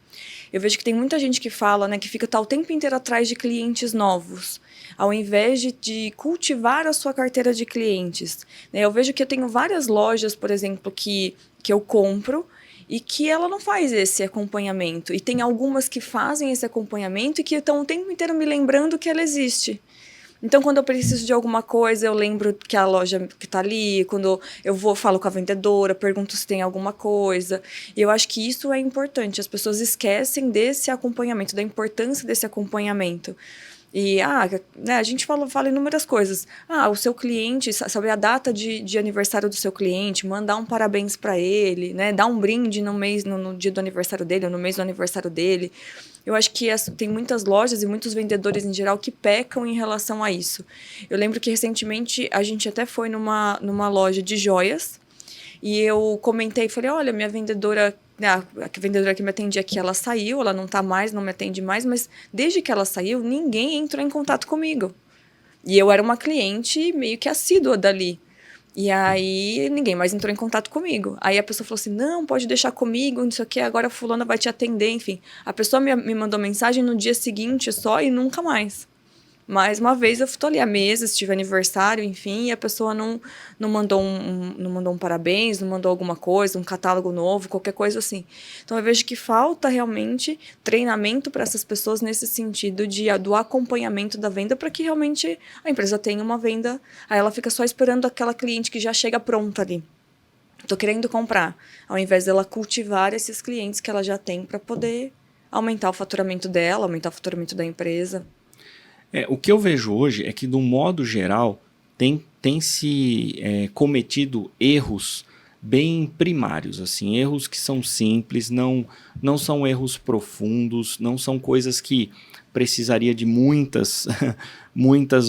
B: Eu vejo que tem muita gente que fala, né, que fica o tempo inteiro atrás de clientes novos, ao invés de cultivar a sua carteira de clientes. Eu vejo que eu tenho várias lojas, por exemplo, que eu compro e que ela não faz esse acompanhamento. E tem algumas que fazem esse acompanhamento e que estão o tempo inteiro me lembrando que ela existe. Então, quando eu preciso de alguma coisa, eu lembro que a loja que está ali, quando eu falo com a vendedora, pergunto se tem alguma coisa. E eu acho que isso é importante. As pessoas esquecem desse acompanhamento, da importância desse acompanhamento. E né, a gente fala inúmeras coisas. O seu cliente, saber a data de aniversário do seu cliente, mandar um parabéns para ele, né, dar um brinde no dia do aniversário dele, ou no mês do aniversário dele. Eu acho que tem muitas lojas e muitos vendedores em geral que pecam em relação a isso. Eu lembro que recentemente a gente até foi numa loja de joias e eu comentei, falei, olha, minha vendedora, a vendedora que me atendia aqui, ela saiu, ela não me atende mais, mas desde que ela saiu, ninguém entrou em contato comigo. E eu era uma cliente meio que assídua dali. E aí, ninguém mais entrou em contato comigo. Aí a pessoa falou assim, não, pode deixar comigo, não sei o que, agora a fulana vai te atender, enfim. A pessoa me mandou mensagem no dia seguinte só e nunca mais. Mais uma vez, eu estou ali há meses, tive aniversário, enfim, e a pessoa não mandou não mandou um parabéns, não mandou alguma coisa, um catálogo novo, qualquer coisa assim. Então, eu vejo que falta realmente treinamento para essas pessoas nesse sentido do acompanhamento da venda para que realmente a empresa tenha uma venda. Aí ela fica só esperando aquela cliente que já chega pronta ali. Estou querendo comprar, ao invés dela cultivar esses clientes que ela já tem para poder aumentar o faturamento dela, aumentar o faturamento da empresa.
A: O que eu vejo hoje é que, de um modo geral, tem se cometido erros bem primários, assim, erros que são simples, não são erros profundos, não são coisas que precisaria de muitas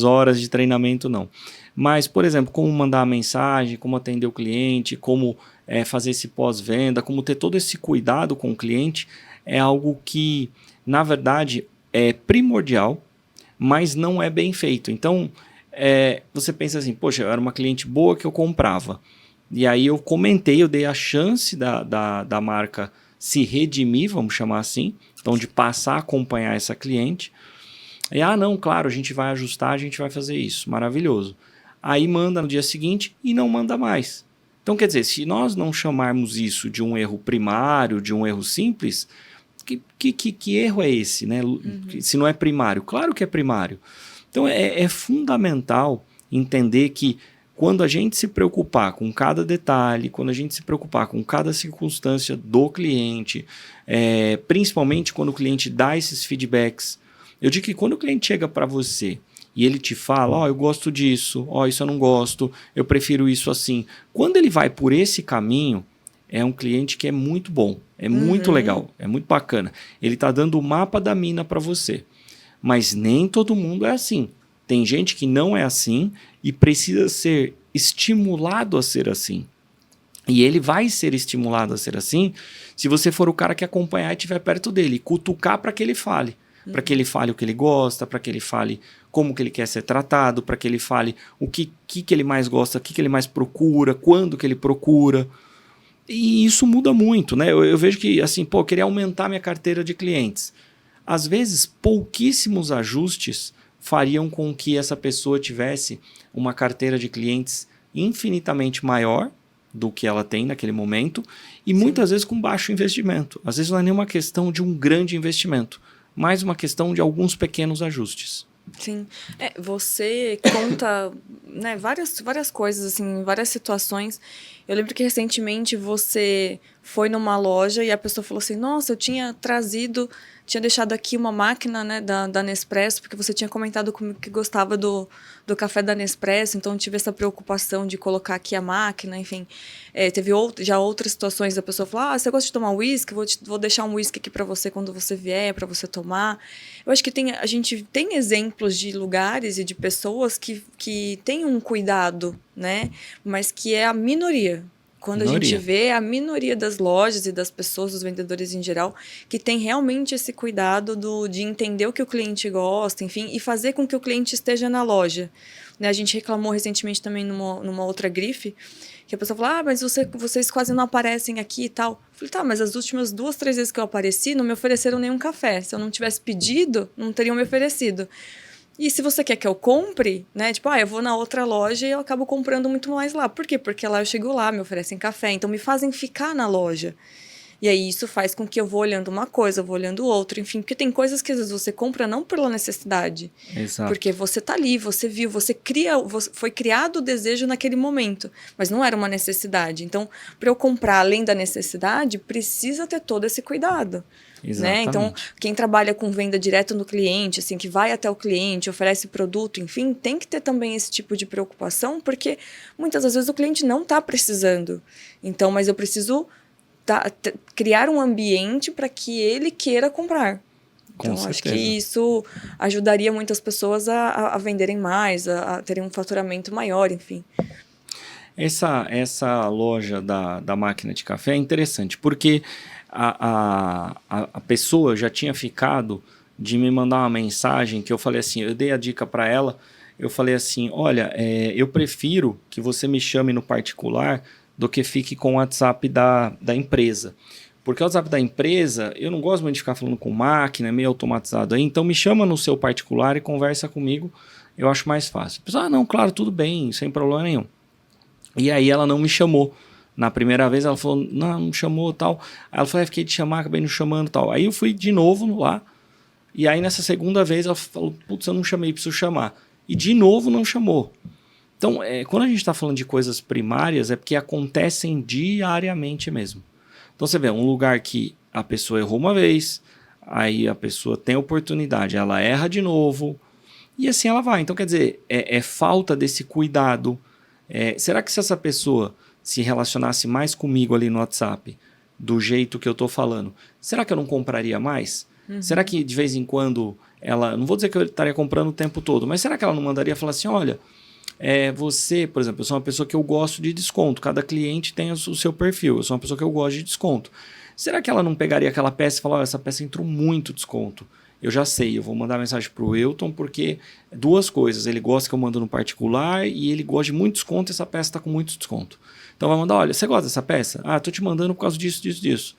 A: horas de treinamento, não. Mas, por exemplo, como mandar a mensagem, como atender o cliente, como fazer esse pós-venda, como ter todo esse cuidado com o cliente, é algo que, na verdade, é primordial, mas não é bem feito. Então, você pensa assim, poxa, eu era uma cliente boa que eu comprava. E aí eu dei a chance da marca se redimir, vamos chamar assim, então de passar a acompanhar essa cliente. E não, claro, a gente vai ajustar, a gente vai fazer isso, maravilhoso. Aí manda no dia seguinte e não manda mais. Então, quer dizer, se nós não chamarmos isso de um erro primário, de um erro simples, que erro é esse, né? Se não é primário? Claro que é primário. Então, é fundamental entender que quando a gente se preocupar com cada detalhe, quando a gente se preocupar com cada circunstância do cliente, principalmente quando o cliente dá esses feedbacks, eu digo que quando o cliente chega para você e ele te fala, eu gosto disso, isso eu não gosto, eu prefiro isso assim. Quando ele vai por esse caminho, é um cliente que é muito bom, é muito legal, é muito bacana. Ele está dando o mapa da mina para você. Mas nem todo mundo é assim. Tem gente que não é assim e precisa ser estimulado a ser assim. E ele vai ser estimulado a ser assim se você for o cara que acompanhar e estiver perto dele, cutucar para que ele fale. Para que ele fale o que ele gosta, para que ele fale como que ele quer ser tratado, para que ele fale o que ele mais gosta, o que ele mais procura, quando que ele procura. E isso muda muito, né? Eu vejo que, assim, eu queria aumentar minha carteira de clientes. Às vezes, pouquíssimos ajustes fariam com que essa pessoa tivesse uma carteira de clientes infinitamente maior do que ela tem naquele momento e muitas vezes com baixo investimento. Às vezes não é nenhuma questão de um grande investimento, mas uma questão de alguns pequenos ajustes.
B: Sim. Você conta, né, várias coisas, assim, várias situações. Eu lembro que recentemente você foi numa loja e a pessoa falou assim, nossa, eu tinha deixado aqui uma máquina, né, da Nespresso, porque você tinha comentado comigo que gostava do café da Nespresso, então eu tive essa preocupação de colocar aqui a máquina, enfim. Teve já outras situações da pessoa falar, você gosta de tomar uísque? Vou deixar um uísque aqui para você quando você vier, para você tomar. Eu acho que a gente tem exemplos de lugares e de pessoas que têm um cuidado, né, mas que é a minoria. Quando a gente vê a minoria das lojas e das pessoas, dos vendedores em geral, que tem realmente esse cuidado de entender o que o cliente gosta, enfim, e fazer com que o cliente esteja na loja. Né, a gente reclamou recentemente também numa outra grife, que a pessoa falou, mas vocês quase não aparecem aqui e tal. Eu falei, tá, mas as últimas 2, 3 vezes que eu apareci, não me ofereceram nenhum café. Se eu não tivesse pedido, não teriam me oferecido. E se você quer que eu compre, né? Tipo, eu vou na outra loja e eu acabo comprando muito mais lá. Por quê? Porque lá eu chego lá, me oferecem café, então me fazem ficar na loja. E aí isso faz com que eu vou olhando uma coisa, eu vou olhando outra, enfim, porque tem coisas que às vezes você compra não pela necessidade.
A: Exato.
B: Porque você tá ali, você viu, foi criado o desejo naquele momento, mas não era uma necessidade. Então, para eu comprar além da necessidade, precisa ter todo esse cuidado. Né? Então, quem trabalha com venda direta no cliente, assim, que vai até o cliente, oferece produto, enfim, tem que ter também esse tipo de preocupação, porque muitas das vezes o cliente não está precisando. Então, mas eu preciso criar um ambiente para que ele queira comprar. Então, acho que isso ajudaria muitas pessoas a venderem mais, a terem um faturamento maior, enfim.
A: Essa loja da máquina de café é interessante, porque a pessoa já tinha ficado de me mandar uma mensagem que eu falei assim, eu dei a dica para ela, eu falei assim, olha, eu prefiro que você me chame no particular do que fique com o WhatsApp da empresa. Porque o WhatsApp da empresa, eu não gosto muito de ficar falando com máquina, é meio automatizado aí, então me chama no seu particular e conversa comigo, eu acho mais fácil. A pessoa, não, claro, tudo bem, sem problema nenhum. E aí ela não me chamou. Na primeira vez ela falou, não chamou tal. Aí ela falou, fiquei de chamar, acabei não chamando tal. Aí eu fui de novo lá. E aí nessa segunda vez ela falou, putz, eu não chamei, preciso chamar. E de novo não chamou. Então, quando a gente está falando de coisas primárias, é porque acontecem diariamente mesmo. Então você vê, um lugar que a pessoa errou uma vez, aí a pessoa tem oportunidade, ela erra de novo, e assim ela vai. Então quer dizer, é falta desse cuidado. Será que se essa pessoa se relacionasse mais comigo ali no WhatsApp, do jeito que eu estou falando, será que eu não compraria mais? Uhum. Será que de vez em quando ela... Não vou dizer que eu estaria comprando o tempo todo, mas será que ela não mandaria falar assim, olha, você, por exemplo, eu sou uma pessoa que eu gosto de desconto, cada cliente tem o seu perfil, eu sou uma pessoa que eu gosto de desconto. Será que ela não pegaria aquela peça e falaria, essa peça entrou muito desconto? Eu já sei, eu vou mandar mensagem para o Elton, porque duas coisas, ele gosta que eu mando no particular e ele gosta de muito desconto e essa peça está com muito desconto. Então vai mandar, olha, você gosta dessa peça? Estou te mandando por causa disso.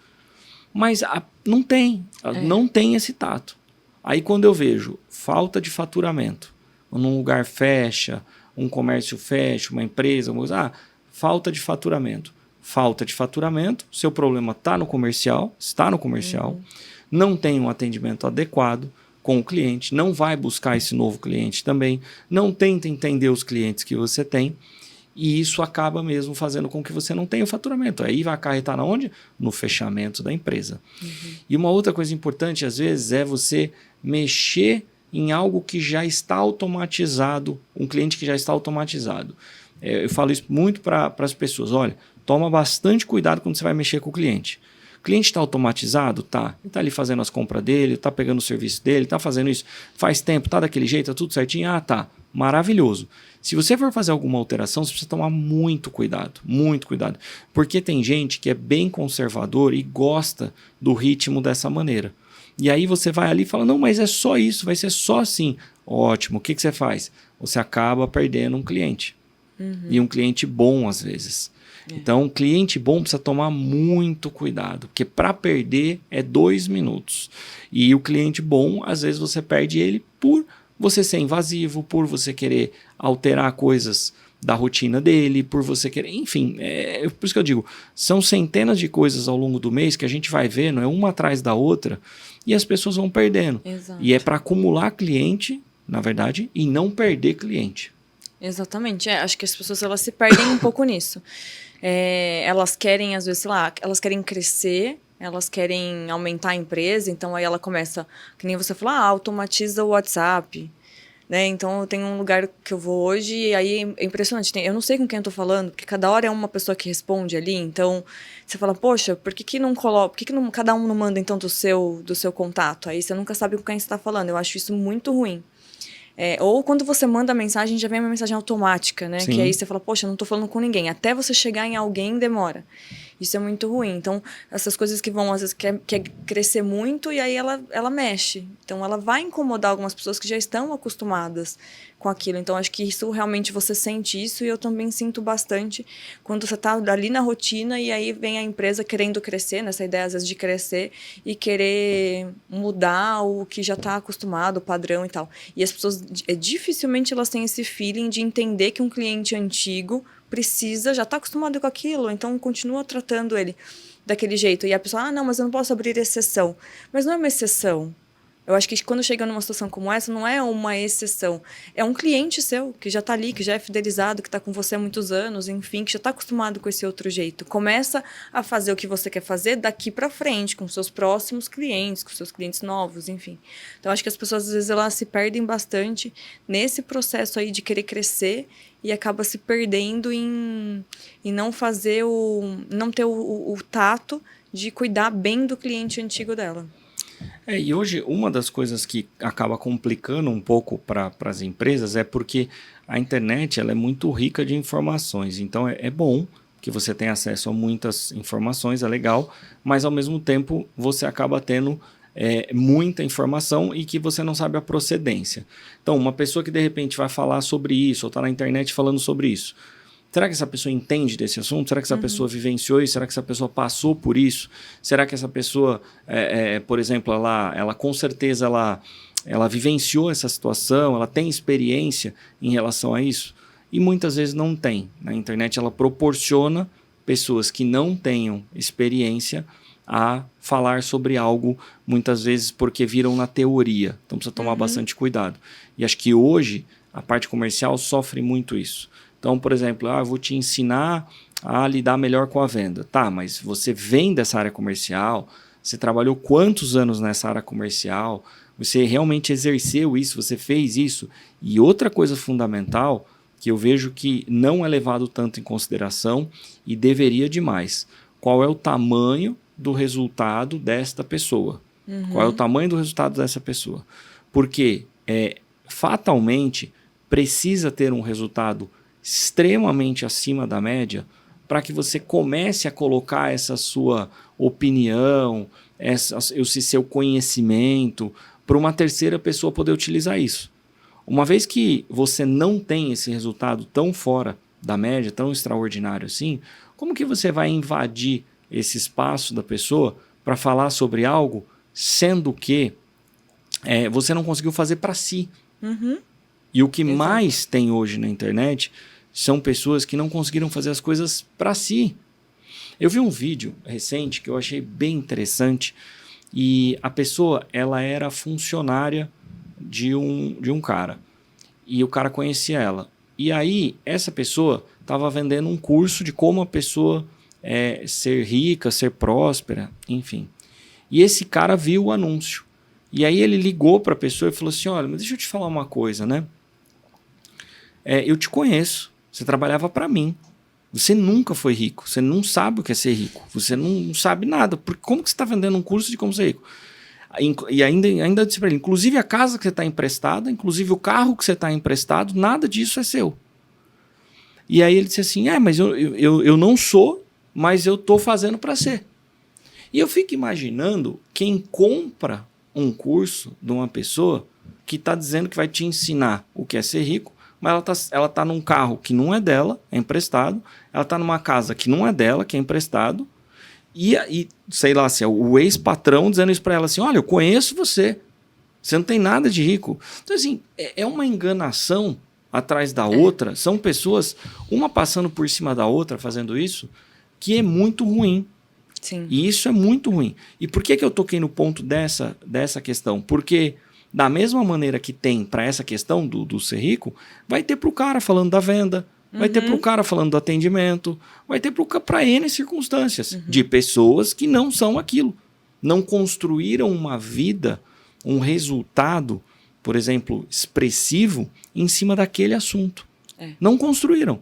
A: Mas não tem esse tato. Aí quando eu vejo falta de faturamento, num lugar fecha, um comércio fecha, uma empresa, falta de faturamento. Falta de faturamento, seu problema está no comercial, não tem um atendimento adequado com o cliente, não vai buscar esse novo cliente também, não tenta entender os clientes que você tem, e isso acaba mesmo fazendo com que você não tenha o faturamento. Aí vai acarretar na onde? No fechamento da empresa. E uma outra coisa importante, às vezes, é você mexer em algo que já está automatizado, um cliente que já está automatizado. Eu falo isso muito para as pessoas. Olha, toma bastante cuidado quando você vai mexer com o cliente. O cliente está automatizado? Tá. Ele está ali fazendo as compras dele, está pegando o serviço dele, está fazendo isso. Faz tempo, tá daquele jeito, tá tudo certinho? Ah, tá. Maravilhoso. Se você for fazer alguma alteração, você precisa tomar muito cuidado. Muito cuidado. Porque tem gente que é bem conservador e gosta do ritmo dessa maneira. E aí você vai ali e fala, não, mas é só isso, vai ser só assim. Ótimo. O que você faz? Você acaba perdendo um cliente. E um cliente bom, às vezes. Então, um cliente bom precisa tomar muito cuidado, porque para perder é 2 minutos. E o cliente bom, às vezes você perde ele por você ser invasivo, por você querer alterar coisas da rotina dele, por você querer... Enfim, por isso que eu digo, são centenas de coisas ao longo do mês que a gente vai vendo, é uma atrás da outra, e as pessoas vão perdendo.
B: Exato.
A: E é para acumular cliente, na verdade, e não perder cliente.
B: Exatamente. Acho que as pessoas elas se perdem um pouco nisso. Elas querem, às vezes, sei lá, elas querem crescer, elas querem aumentar a empresa, então aí ela começa, que nem você falou, automatiza o WhatsApp, né? Então eu tenho um lugar que eu vou hoje e aí é impressionante. Eu não sei com quem eu tô falando, porque cada hora é uma pessoa que responde ali, então você fala, poxa, por que não coloca, por que não, cada um não manda então do seu contato? Aí você nunca sabe com quem você tá falando. Eu acho isso muito ruim. Ou quando você manda a mensagem, já vem uma mensagem automática, né?
A: Sim.
B: Que aí você fala, poxa, eu não tô falando com ninguém. Até você chegar em alguém, demora. Isso é muito ruim. Então, essas coisas que vão, às vezes, quer crescer muito e aí ela mexe. Então, ela vai incomodar algumas pessoas que já estão acostumadas com aquilo. Então, acho que isso, realmente, você sente isso e eu também sinto bastante quando você tá ali na rotina e aí vem a empresa querendo crescer, nessa ideia, às vezes, de crescer e querer mudar o que já tá acostumado, o padrão e tal. E as pessoas, dificilmente elas têm esse feeling de entender que um cliente antigo precisa, já está acostumado com aquilo, então continua tratando ele daquele jeito. E a pessoa, não, mas eu não posso abrir exceção. Mas não é uma exceção. Eu acho que quando chega numa situação como essa, não é uma exceção. É um cliente seu, que já está ali, que já é fidelizado, que está com você há muitos anos, enfim, que já está acostumado com esse outro jeito. Começa a fazer o que você quer fazer daqui para frente, com seus próximos clientes, com seus clientes novos, enfim. Então, acho que as pessoas, às vezes, elas se perdem bastante nesse processo aí de querer crescer e acaba se perdendo em não fazer não ter o tato de cuidar bem do cliente antigo dela.
A: E hoje uma das coisas que acaba complicando um pouco para as empresas é porque a internet ela é muito rica de informações. Então é bom que você tenha acesso a muitas informações, é legal, mas ao mesmo tempo você acaba tendo muita informação e que você não sabe a procedência. Então uma pessoa que de repente vai falar sobre isso ou está na internet falando sobre isso, será que essa pessoa entende desse assunto? Será que essa pessoa vivenciou isso? Será que essa pessoa passou por isso? Será que essa pessoa, por exemplo, ela com certeza ela vivenciou essa situação, ela tem experiência em relação a isso? E muitas vezes não tem. Na internet ela proporciona pessoas que não tenham experiência a falar sobre algo, muitas vezes porque viram na teoria. Então precisa tomar bastante cuidado. E acho que hoje a parte comercial sofre muito isso. Então, por exemplo, eu vou te ensinar a lidar melhor com a venda. Tá, mas você vem dessa área comercial, você trabalhou quantos anos nessa área comercial, você realmente exerceu isso, você fez isso. E outra coisa fundamental que eu vejo que não é levado tanto em consideração e deveria demais. Qual é o tamanho do resultado desta pessoa? Qual é o tamanho do resultado dessa pessoa? Porque fatalmente precisa ter um resultado extremamente acima da média para que você comece a colocar essa sua opinião, esse seu conhecimento para uma terceira pessoa poder utilizar isso. Uma vez que você não tem esse resultado tão fora da média, tão extraordinário assim, como que você vai invadir esse espaço da pessoa para falar sobre algo, sendo que você não conseguiu fazer para si? E o que mais tem hoje na internet são pessoas que não conseguiram fazer as coisas para si. Eu vi um vídeo recente que eu achei bem interessante e a pessoa ela era funcionária de um cara e o cara conhecia ela. E aí essa pessoa estava vendendo um curso de como a pessoa ser rica, ser próspera, enfim. E esse cara viu o anúncio. E aí ele ligou para a pessoa e falou assim, olha, mas deixa eu te falar uma coisa, né? Eu te conheço, você trabalhava para mim. Você nunca foi rico, você não sabe o que é ser rico, você não sabe nada. Como que você está vendendo um curso de como ser rico? E ainda disse para ele, inclusive a casa que você está emprestada, inclusive o carro que você está emprestado, nada disso é seu. E aí ele disse assim, mas eu não sou, mas eu estou fazendo para ser. E eu fico imaginando quem compra um curso de uma pessoa que está dizendo que vai te ensinar o que é ser rico, mas ela tá num carro que não é dela, é emprestado, ela está numa casa que não é dela, que é emprestado, e sei lá, se é o ex-patrão dizendo isso para ela assim, olha, eu conheço você não tem nada de rico. Então assim, é uma enganação atrás da outra, são pessoas, uma passando por cima da outra fazendo isso, que é muito ruim.
B: Sim.
A: E isso é muito ruim. E por que eu toquei no ponto dessa questão? Porque da mesma maneira que tem para essa questão do ser rico, vai ter para o cara falando da venda, vai ter para o cara falando do atendimento, vai ter para N circunstâncias de pessoas que não são aquilo. Não construíram uma vida, um resultado, por exemplo, expressivo em cima daquele assunto. Não construíram.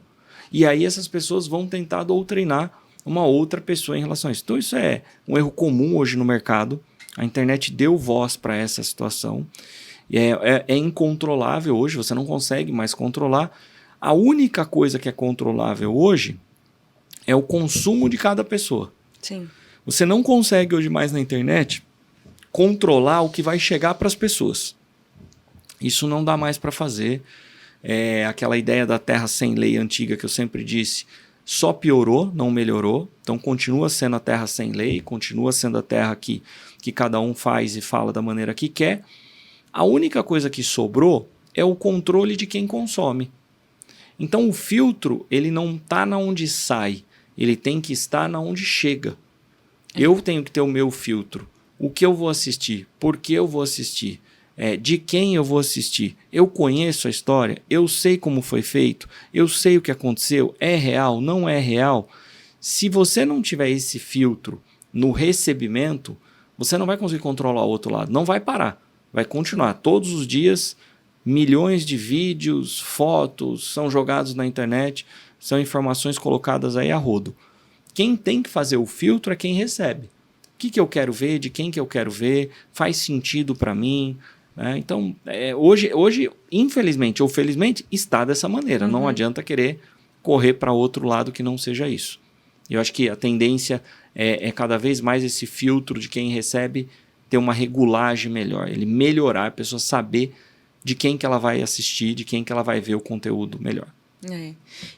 A: E aí essas pessoas vão tentar doutrinar uma outra pessoa em relação a isso. Então isso é um erro comum hoje no mercado. A internet deu voz para essa situação. E é incontrolável hoje, você não consegue mais controlar. A única coisa que é controlável hoje é o consumo de cada pessoa.
B: Sim.
A: Você não consegue hoje mais na internet controlar o que vai chegar para as pessoas. Isso não dá mais para fazer. Aquela ideia da terra sem lei antiga que eu sempre disse, só piorou, não melhorou. Então continua sendo a terra sem lei, continua sendo a terra que cada um faz e fala da maneira que quer. A única coisa que sobrou é o controle de quem consome. Então o filtro, ele não está na onde sai, ele tem que estar na onde chega. Eu tenho que ter o meu filtro. O que eu vou assistir? Por que eu vou assistir? De quem eu vou assistir? Eu conheço a história? Eu sei como foi feito? Eu sei o que aconteceu? É real? Não é real? Se você não tiver esse filtro no recebimento, você não vai conseguir controlar o outro lado. Não vai parar. Vai continuar. Todos os dias, milhões de vídeos, fotos são jogados na internet, são informações colocadas aí a rodo. Quem tem que fazer o filtro é quem recebe. O que eu quero ver? De quem que eu quero ver? Faz sentido para mim? Então, hoje, infelizmente ou felizmente, está dessa maneira. Não adianta querer correr para outro lado que não seja isso. Eu acho que a tendência é cada vez mais esse filtro de quem recebe ter uma regulagem melhor. Ele melhorar, a pessoa saber de quem que ela vai assistir, de quem que ela vai ver o conteúdo melhor.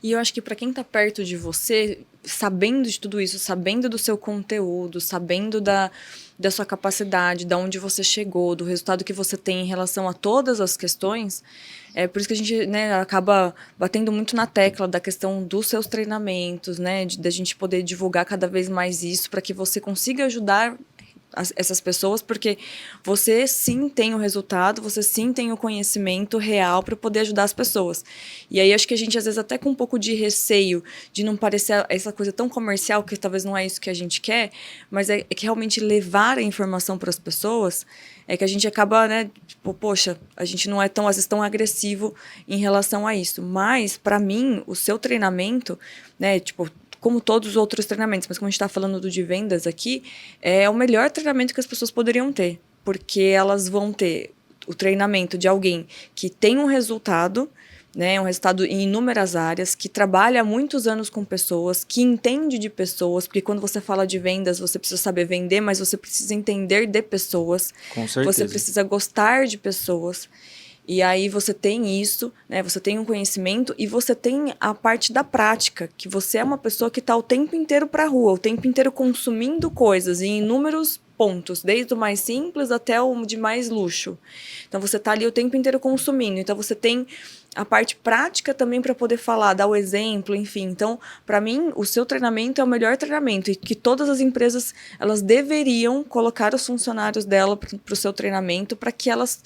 B: E eu acho que para quem está perto de você, sabendo de tudo isso, sabendo do seu conteúdo, sabendo da sua capacidade, de onde você chegou, do resultado que você tem em relação a todas as questões, é por isso que a gente, né, acaba batendo muito na tecla da questão dos seus treinamentos, né, da gente poder divulgar cada vez mais isso para que você consiga ajudar essas pessoas, porque você sim tem o resultado, você sim tem o conhecimento real para poder ajudar as pessoas. E aí acho que a gente às vezes até com um pouco de receio de não parecer essa coisa tão comercial, que talvez não é isso que a gente quer, mas é que realmente levar a informação para as pessoas é que a gente acaba, né, tipo, poxa, a gente não é tão, às vezes, tão agressivo em relação a isso. Mas, para mim, o seu treinamento, né, tipo, como todos os outros treinamentos, mas como a gente está falando do de vendas aqui, é o melhor treinamento que as pessoas poderiam ter, porque elas vão ter o treinamento de alguém que tem um resultado, né, um resultado em inúmeras áreas, que trabalha há muitos anos com pessoas, que entende de pessoas, porque quando você fala de vendas, você precisa saber vender, mas você precisa entender de pessoas.
A: Com certeza.
B: Você precisa gostar de pessoas. E aí você tem isso, né? Você tem um conhecimento e você tem a parte da prática, que você é uma pessoa que está o tempo inteiro para a rua, o tempo inteiro consumindo coisas em inúmeros pontos, desde o mais simples até o de mais luxo. Então você está ali o tempo inteiro consumindo. Então você tem a parte prática também para poder falar, dar o exemplo, enfim. Então, para mim, o seu treinamento é o melhor treinamento e que todas as empresas elas deveriam colocar os funcionários dela para o seu treinamento para que essas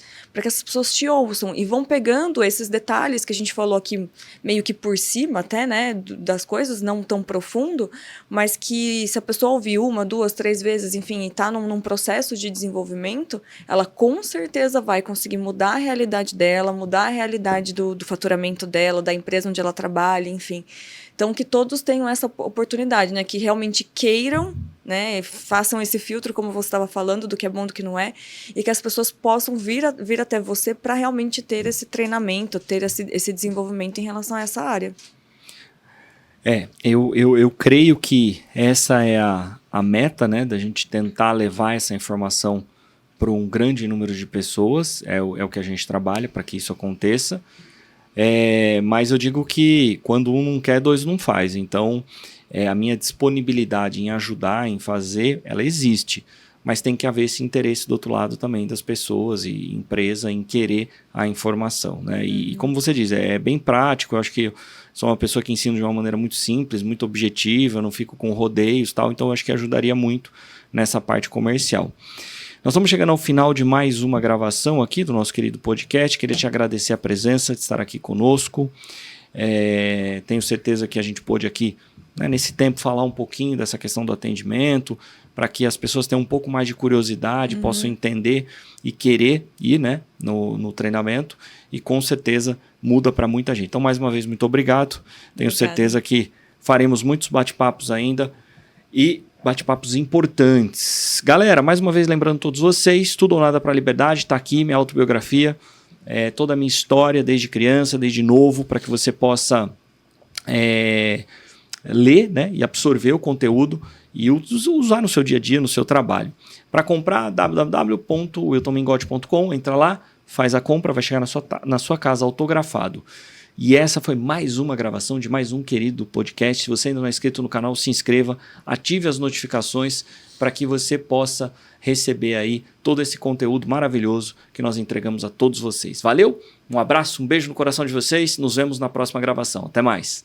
B: pessoas te ouçam e vão pegando esses detalhes que a gente falou aqui meio que por cima até, né, das coisas, não tão profundo, mas que se a pessoa ouvir 1, 2, 3 vezes, enfim, e está num processo de desenvolvimento, ela com certeza vai conseguir mudar a realidade dela, mudar a realidade do faturamento dela, da empresa onde ela trabalha, enfim. Então, que todos tenham essa oportunidade, né? Que realmente queiram, né? Façam esse filtro, como você estava falando, do que é bom, do que não é, e que as pessoas possam vir até você para realmente ter esse treinamento, ter esse desenvolvimento em relação a essa área.
A: Eu creio que essa é a meta, né? Da gente tentar levar essa informação para um grande número de pessoas, é o que a gente trabalha para que isso aconteça. Mas eu digo que quando um não quer, dois não faz. Então, a minha disponibilidade em ajudar, em fazer, ela existe. Mas tem que haver esse interesse do outro lado também das pessoas e empresa em querer a informação, né? E como você diz, é bem prático. Eu acho que sou uma pessoa que ensino de uma maneira muito simples, muito objetiva, não fico com rodeios e tal. Então, eu acho que ajudaria muito nessa parte comercial. Nós estamos chegando ao final de mais uma gravação aqui do nosso querido podcast. Queria te agradecer a presença de estar aqui conosco. Tenho certeza que a gente pôde aqui, né, nesse tempo, falar um pouquinho dessa questão do atendimento, para que as pessoas tenham um pouco mais de curiosidade, possam entender e querer ir, né, no treinamento. E com certeza muda para muita gente. Então, mais uma vez, muito obrigado. Tenho certeza que faremos muitos bate-papos ainda. E bate-papos importantes. Galera, mais uma vez lembrando todos vocês, Tudo ou Nada para a Liberdade, está aqui minha autobiografia, toda a minha história desde criança, desde novo, para que você possa ler, né, e absorver o conteúdo e usar no seu dia a dia, no seu trabalho. Para comprar, www.wiltonmingotti.com, entra lá, faz a compra, vai chegar na sua casa autografado. E essa foi mais uma gravação de mais um querido podcast. Se você ainda não é inscrito no canal, se inscreva, ative as notificações para que você possa receber aí todo esse conteúdo maravilhoso que nós entregamos a todos vocês. Valeu? Um abraço, um beijo no coração de vocês. Nos vemos na próxima gravação. Até mais.